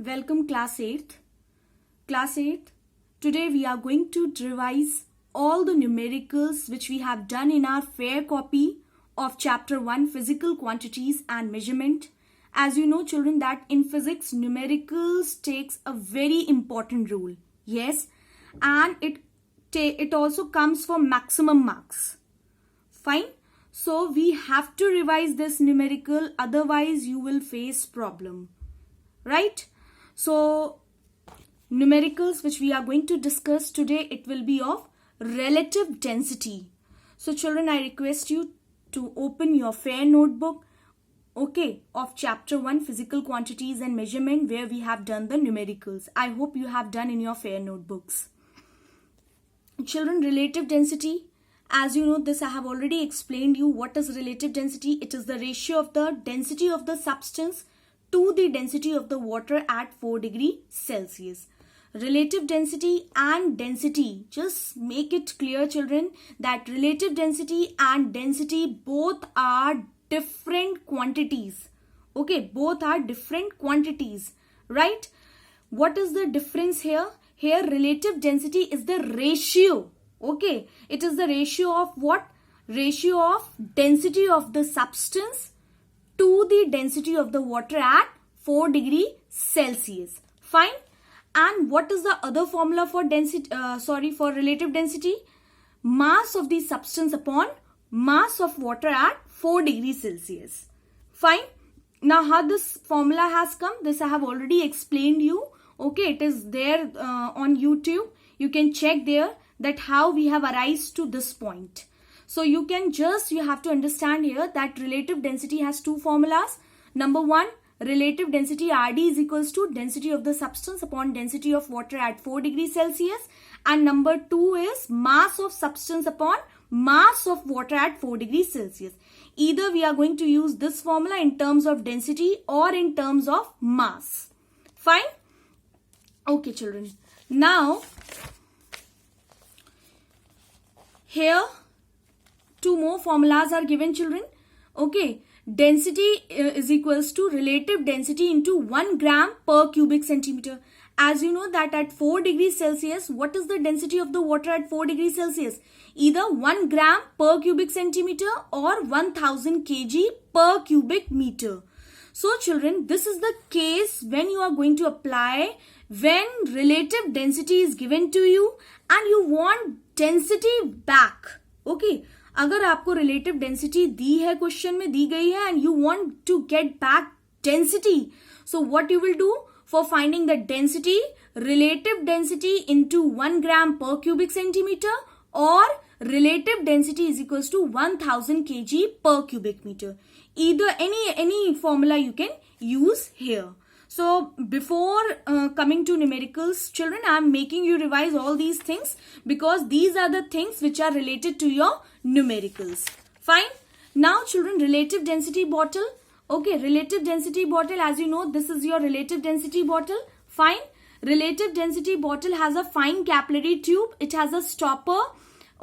Welcome class 8th. Class 8th, today we are going to revise all the numericals which we have done in our fair copy of chapter 1 physical quantities and measurement. As you know children that in physics numericals takes a very important role. Yes, and it also comes for maximum marks. Fine. So we have to revise this numerical, otherwise you will face problem. Right? So numericals which we are going to discuss today, it will be of relative density. So children, I request you to open your fair notebook, okay, of chapter 1 physical quantities and measurement, where we have done the numericals. I hope you have done in your fair notebooks. Children, relative density, as you know, this I have already explained you what is relative density. It is the ratio of the density of the substance to the density of the water at 4 degrees Celsius. Relative density and density, just make it clear children that relative density and density both are different quantities. Okay, both are different quantities, right? What is the difference here? Here relative density is the ratio. Okay, it is the ratio of what? Ratio of density of the substance to the density of the water at 4 degrees Celsius. Fine. And what is the other formula for density? For relative density? Mass of the substance upon mass of water at 4 degrees Celsius. Fine. Now how this formula has come? This I have already explained you. Okay, it is there on YouTube. You can check there that how we have arrived to this point. So you have to understand here that relative density has two formulas. Number one, relative density RD is equals to density of the substance upon density of water at 4 degrees Celsius. And number two is mass of substance upon mass of water at 4 degrees Celsius. Either we are going to use this formula in terms of density or in terms of mass. Fine? Okay children. Now, here two more formulas are given children. Okay, density is equals to relative density into 1 gram per cubic centimeter. As you know that at 4 degrees Celsius, what is the density of the water at 4 degrees Celsius? Either 1 gram per cubic centimeter or 1000 kg per cubic meter. So children, this is the case when you are going to apply when relative density is given to you and you want density back. Okay, अगर आपको relative density दी है, question में दी गई है and you want to get back density. So what you will do for finding the density? Relative density into 1 gram per cubic centimeter or relative density is equals to 1000 kg per cubic meter. Either any formula you can use here. So before coming to numericals, children, I am making you revise all these things because these are the things which are related to your numericals. Fine. Now children, relative density bottle. Okay, relative density bottle, as you know, this is your relative density bottle. Fine. Relative density bottle has a fine capillary tube. It has a stopper.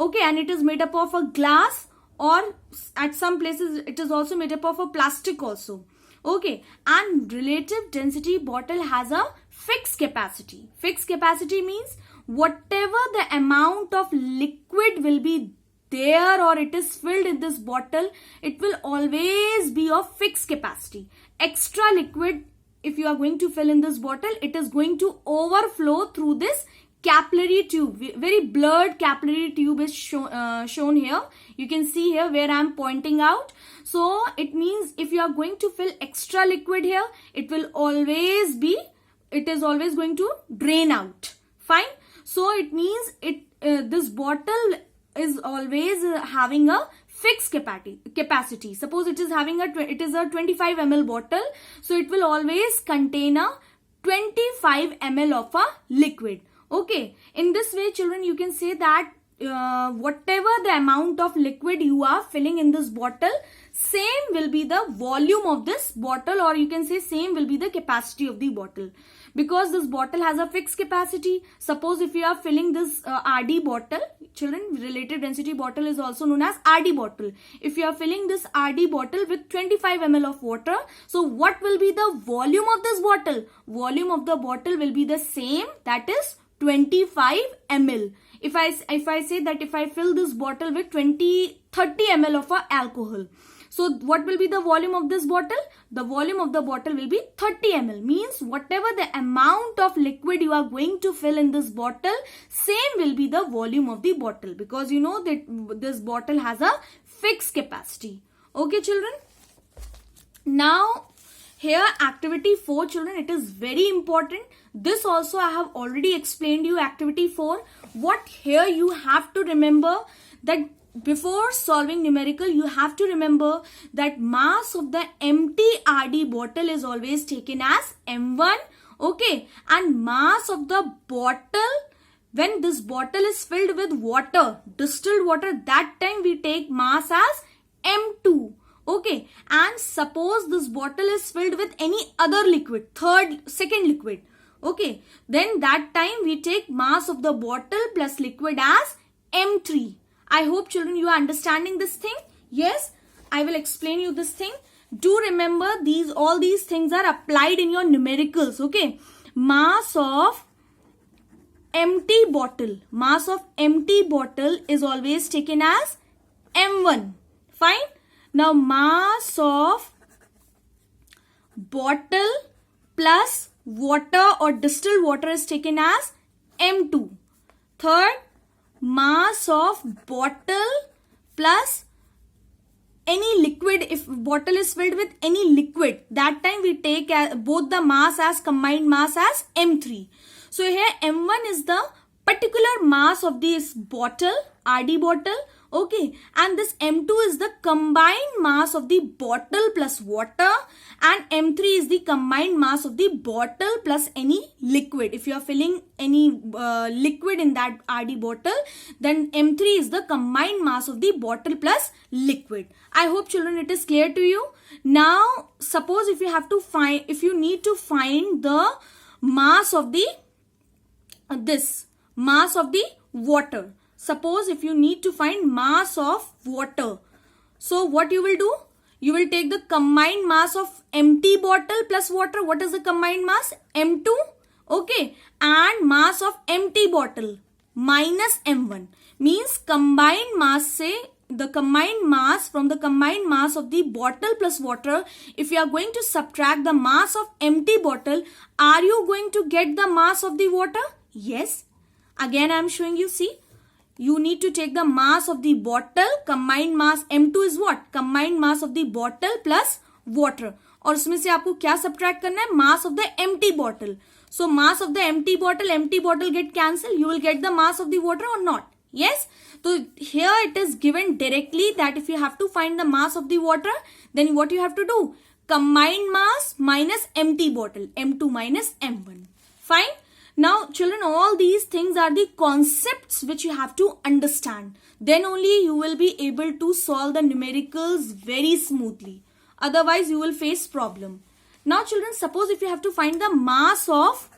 Okay, and it is made up of a glass, or at some places it is also made up of a plastic also. Okay, and relative density bottle has a fixed capacity. Fixed capacity means whatever the amount of liquid will be there or it is filled in this bottle, it will always be of fixed capacity. Extra liquid, if you are going to fill in this bottle, it is going to overflow through this capillary tube. Very blurred capillary tube is shown here. You can see here where I am pointing out. So it means if you are going to fill extra liquid here, it is always going to drain out. Fine. So it means this bottle is always having a fixed capacity. Suppose it is a 25 ml bottle. So it will always contain a 25 ml of a liquid. Okay, in this way children, you can say that whatever the amount of liquid you are filling in this bottle, same will be the volume of this bottle, or you can say same will be the capacity of the bottle, because this bottle has a fixed capacity. Suppose if you are filling this RD bottle, children, relative density bottle is also known as RD bottle. If you are filling this RD bottle with 25 ml of water, so what will be the volume of this bottle? Volume of the bottle will be the same, that is 25 ml. If I say that if I fill this bottle with 30 ml of alcohol, so what will be the volume of this bottle? The volume of the bottle will be 30 ml. Means whatever the amount of liquid you are going to fill in this bottle, same will be the volume of the bottle, because you know that this bottle has a fixed capacity. Okay, children. Now here activity 4, children, it is very important. This also I have already explained you, activity 4. What here you have to remember, that before solving numerical, you have to remember that mass of the empty RD bottle is always taken as M1. Okay. And mass of the bottle, when this bottle is filled with water, distilled water, that time we take mass as M2. Okay. And suppose this bottle is filled with any other liquid, second liquid. Okay. Then that time we take mass of the bottle plus liquid as M3. I hope, children, you are understanding this thing. Yes, I will explain you this thing. Do remember all these things are applied in your numericals. Okay. Mass of empty bottle. Mass of empty bottle is always taken as M1. Fine. Now mass of bottle plus water or distilled water is taken as M2. Third, mass of bottle plus any liquid. If bottle is filled with any liquid, that time we take both the mass as combined mass as M3. So here M1 is the particular mass of this bottle, RD bottle. Okay, and this M2 is the combined mass of the bottle plus water, and M3 is the combined mass of the bottle plus any liquid. If you are filling any liquid in that RD bottle, then M3 is the combined mass of the bottle plus liquid. I hope, children, it is clear to you. Now suppose if you need to find the mass of the mass of the water. Suppose if you need to find mass of water, so what you will do? You will take the combined mass of empty bottle plus water. What is the combined mass? M2. Okay. And mass of empty bottle minus M1. Means combined mass, say the combined mass from the combined mass of the bottle plus water. If you are going to subtract the mass of empty bottle, are you going to get the mass of the water? Yes. Again I am showing you, see. You need to take the mass of the bottle, combined mass M2 is what? Combined mass of the bottle plus water. और उसमें से आपको क्या subtract करना है? Mass of the empty bottle. So mass of the empty bottle get cancelled. You will get the mass of the water or not? Yes. So here it is given directly that if you have to find the mass of the water, then what you have to do? Combined mass minus empty bottle. M2 minus M1. Fine. Now, children, all these things are the concepts which you have to understand. Then only you will be able to solve the numericals very smoothly. Otherwise, you will face problem. Now, children, suppose if you have to find the mass of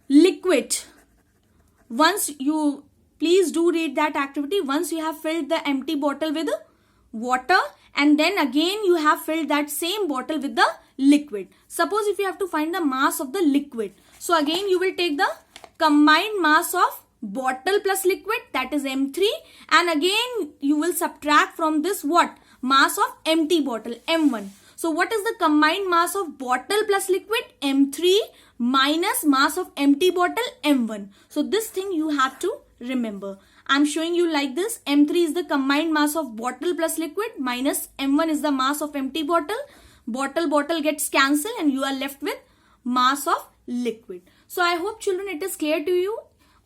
liquid. Once you, please do read that activity. Once you have filled the empty bottle with water, and then again you have filled that same bottle with the liquid. Suppose if you have to find the mass of the liquid. So again you will take the combined mass of bottle plus liquid, that is M3, and again you will subtract from this what? Mass of empty bottle, M1. So what is the combined mass of bottle plus liquid? M3 minus mass of empty bottle, M1. So this thing you have to remember. I'm showing you like this. M3 is the combined mass of bottle plus liquid minus M1 is the mass of empty bottle. Bottle gets cancelled and you are left with mass of liquid. So I hope, children, it is clear to you.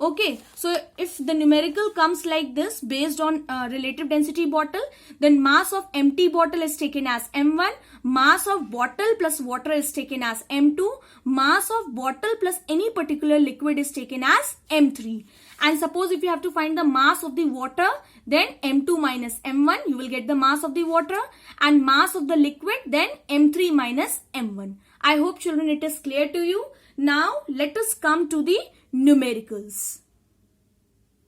Okay, so if the numerical comes like this based on relative density bottle, then mass of empty bottle is taken as M1, mass of bottle plus water is taken as M2, mass of bottle plus any particular liquid is taken as M3. And suppose if you have to find the mass of the water, then M2 minus M1, you will get the mass of the water, and mass of the liquid, then M3 minus M1. I hope children it is clear to you. Now let us come to the numericals.